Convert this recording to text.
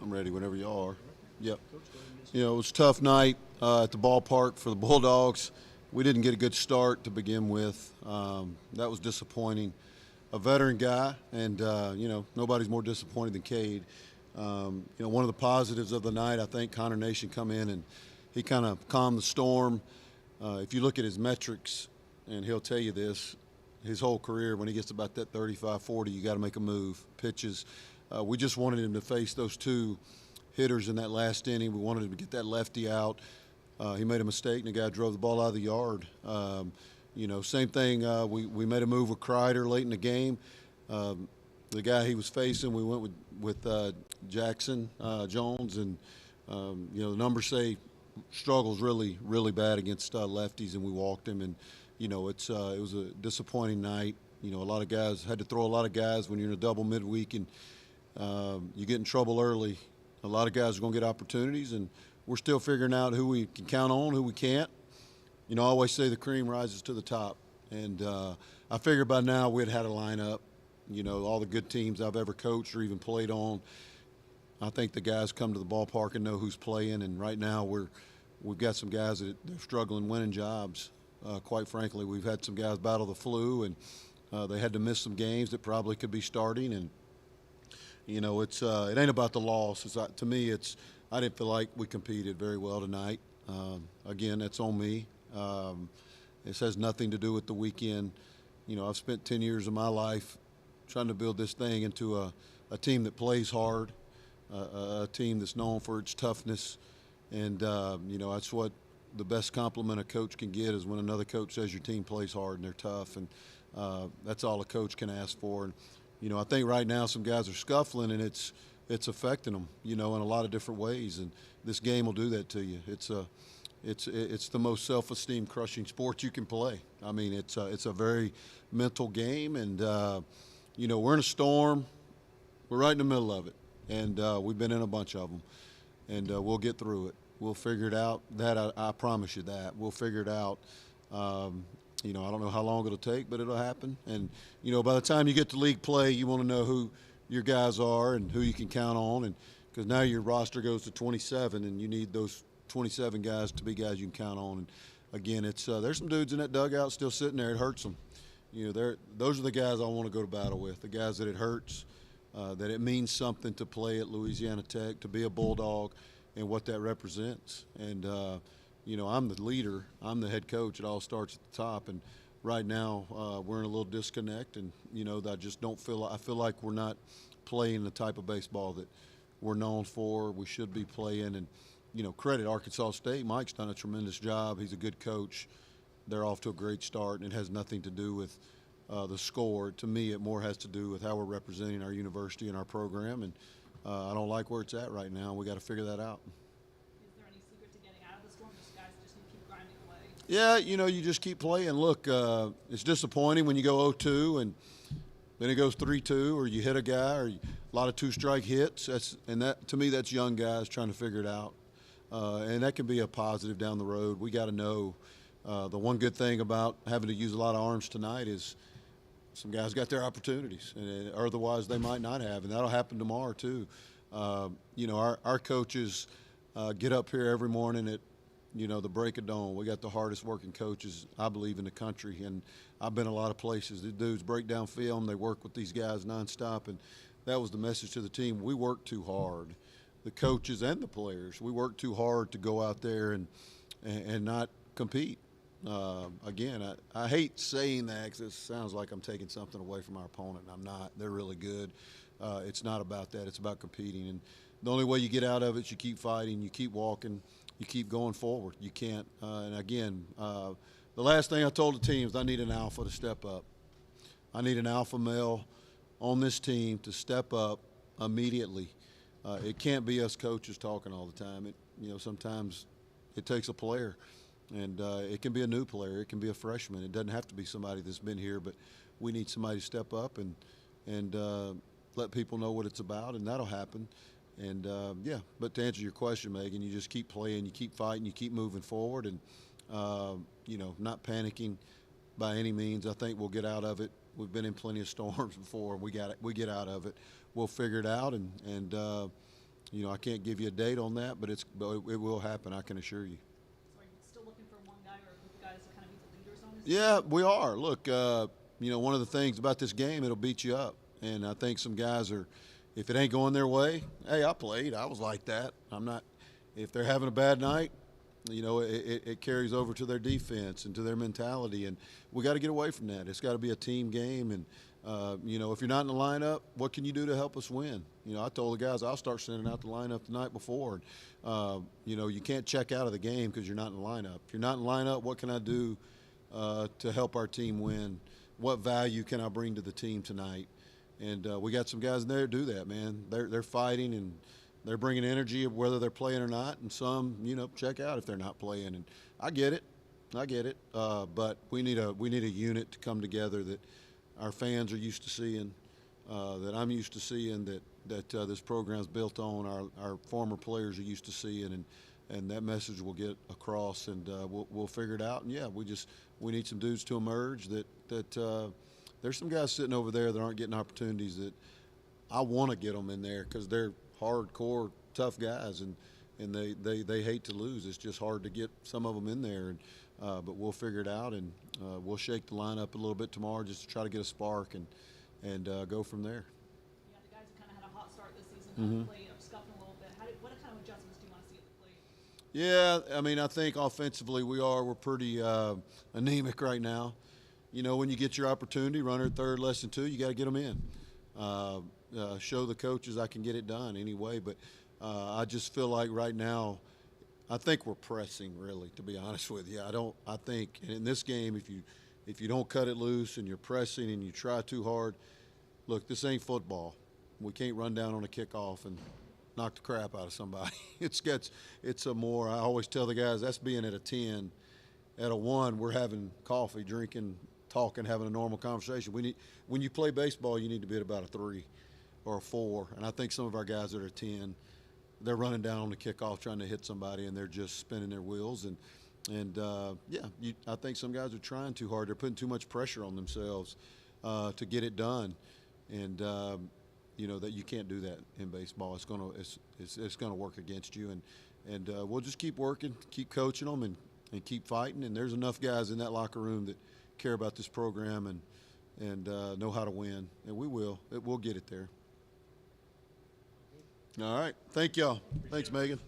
I'm ready whenever you are. Yep. It was a tough night at the ballpark for the Bulldogs. We didn't get a good start to begin with. That was disappointing. A veteran guy, and nobody's more disappointed than Cade. One of the positives of the night, I think Connor Nation come in and he kind of calmed the storm. If you look at his metrics, and he'll tell you this, his whole career, when he gets about that 35-40, you got to make a move. Pitches. We just wanted him to face those two hitters in that last inning. We wanted him to get that lefty out. He made a mistake, and the guy drove the ball out of the yard. Same thing. We made a move with Kreider late in the game. The guy he was facing, we went with Jackson Jones, and the numbers say struggles really, really bad against lefties, and we walked him. And it was a disappointing night. A lot of guys had to throw a lot of guys when you're in a double midweek, and you get in trouble early. A lot of guys are going to get opportunities, and we're still figuring out who we can count on, who we can't. I always say the cream rises to the top, and I figured by now we'd had a lineup. All the good teams I've ever coached or even played on, I think the guys come to the ballpark and know who's playing, and right now we've got some guys that are struggling winning jobs. Quite frankly, we've had some guys battle the flu, and they had to miss some games that probably could be starting, and it ain't about the loss. To me, I didn't feel like we competed very well tonight. Again, that's on me. This has nothing to do with the weekend. I've spent 10 years of my life trying to build this thing into a team that plays hard, a team that's known for its toughness, and that's what the best compliment a coach can get is when another coach says your team plays hard and they're tough, and that's all a coach can ask for. And I think right now some guys are scuffling, and it's affecting them, in a lot of different ways. And this game will do that to you. It's the most self-esteem crushing sport you can play. I mean, it's a very mental game, and we're in a storm. We're right in the middle of it, and we've been in a bunch of them, and we'll get through it. We'll figure it out. That I promise you that we'll figure it out. I don't know how long it'll take, but it'll happen. And, by the time you get to league play, you want to know who your guys are and who you can count on. And because now your roster goes to 27, and you need those 27 guys to be guys you can count on. And, again, there's some dudes in that dugout still sitting there. It hurts them. Those are the guys I want to go to battle with, the guys that it hurts, that it means something to play at Louisiana Tech, to be a Bulldog, and what that represents. And, I'm the leader. I'm the head coach. It all starts at the top. And right now we're in a little disconnect. And, I just don't I feel like we're not playing the type of baseball that we're known for. We should be playing. And, credit Arkansas State. Mike's done a tremendous job. He's a good coach. They're off to a great start, and it has nothing to do with the score. To me, it more has to do with how we're representing our university and our program. And I don't like where it's at right now. We got to figure that out. Yeah, you just keep playing. Look, it's disappointing when you go 0-2 and then it goes 3-2, or you hit a guy, or a lot of two-strike hits. To me, that's young guys trying to figure it out, and that can be a positive down the road. We got to know. The one good thing about having to use a lot of arms tonight is some guys got their opportunities, and otherwise they might not have, and that'll happen tomorrow too. Our coaches get up here every morning at the break of dawn. We got the hardest working coaches, I believe, in the country. And I've been a lot of places. The dudes break down film. They work with these guys nonstop. And that was the message to the team. We work too hard. The coaches and the players, we work too hard to go out there and not compete. Again, I hate saying that because it sounds like I'm taking something away from our opponent, and I'm not. They're really good. It's not about that. It's about competing. And the only way you get out of it is you keep fighting, you keep walking, you keep going forward. You can't. And again, the last thing I told the team is I need an alpha to step up. I need an alpha male on this team to step up immediately. It can't be us coaches talking all the time. Sometimes it takes a player, and it can be a new player. It can be a freshman. It doesn't have to be somebody that's been here, but we need somebody to step up and let people know what it's about, and that'll happen. And, but to answer your question, Megan, you just keep playing, you keep fighting, you keep moving forward, and, not panicking by any means. I think we'll get out of it. We've been in plenty of storms before. We get out of it. We'll figure it out, and I can't give you a date on that, but it will happen. I can assure you. So are you still looking for one guy or a group of guys to kind of be the leaders on this? Yeah, we are. Look, one of the things about this game, it'll beat you up, and I think some guys are. If it ain't going their way, hey, I played. I was like that. I'm not. If they're having a bad night, it carries over to their defense and to their mentality, and we got to get away from that. It's got to be a team game, and if you're not in the lineup, what can you do to help us win? I told the guys I'll start sending out the lineup the night before. You can't check out of the game because you're not in the lineup. If you're not in the lineup, what can I do to help our team win? What value can I bring to the team tonight? And we got some guys in there that do that, man. They're fighting and they're bringing energy whether they're playing or not. And some, check out if they're not playing. And I get it, but we need a unit to come together that our fans are used to seeing, that I'm used to seeing, that this program's built on. Our former players are used to seeing, and that message will get across, and we'll figure it out. And yeah, we need some dudes to emerge. That there's some guys sitting over there that aren't getting opportunities that I want to get them in there because they're hardcore, tough guys, and they hate to lose. It's just hard to get some of them in there, but we'll figure it out, and we'll shake the lineup a little bit tomorrow just to try to get a spark and go from there. Yeah, the guys have kind of had a hot start this season. Played up, scuffing a little bit. What kind of adjustments do you want to see at the plate? Yeah, I mean, I think offensively we're pretty anemic right now. When you get your opportunity, runner at third, less than two, you got to get them in. Show the coaches I can get it done anyway, but I just feel like right now, I think we're pressing, really, to be honest with you. I think in this game, if you don't cut it loose and you're pressing and you try too hard, look, this ain't football. We can't run down on a kickoff and knock the crap out of somebody. It's a more, I always tell the guys, that's being at a 10. At a 1, we're having coffee, drinking, talking, having a normal conversation. When you play baseball, you need to be at about a 3 or a 4. And I think some of our guys that are 10, they're running down on the kickoff trying to hit somebody, and they're just spinning their wheels. I think some guys are trying too hard. They're putting too much pressure on themselves to get it done. And that you can't do that in baseball. It's gonna work against you. And we'll just keep working, keep coaching them, and keep fighting. And there's enough guys in that locker room that care about this program and know how to win. And we will. We'll get it there. All right. Thank y'all. Thanks, Megan.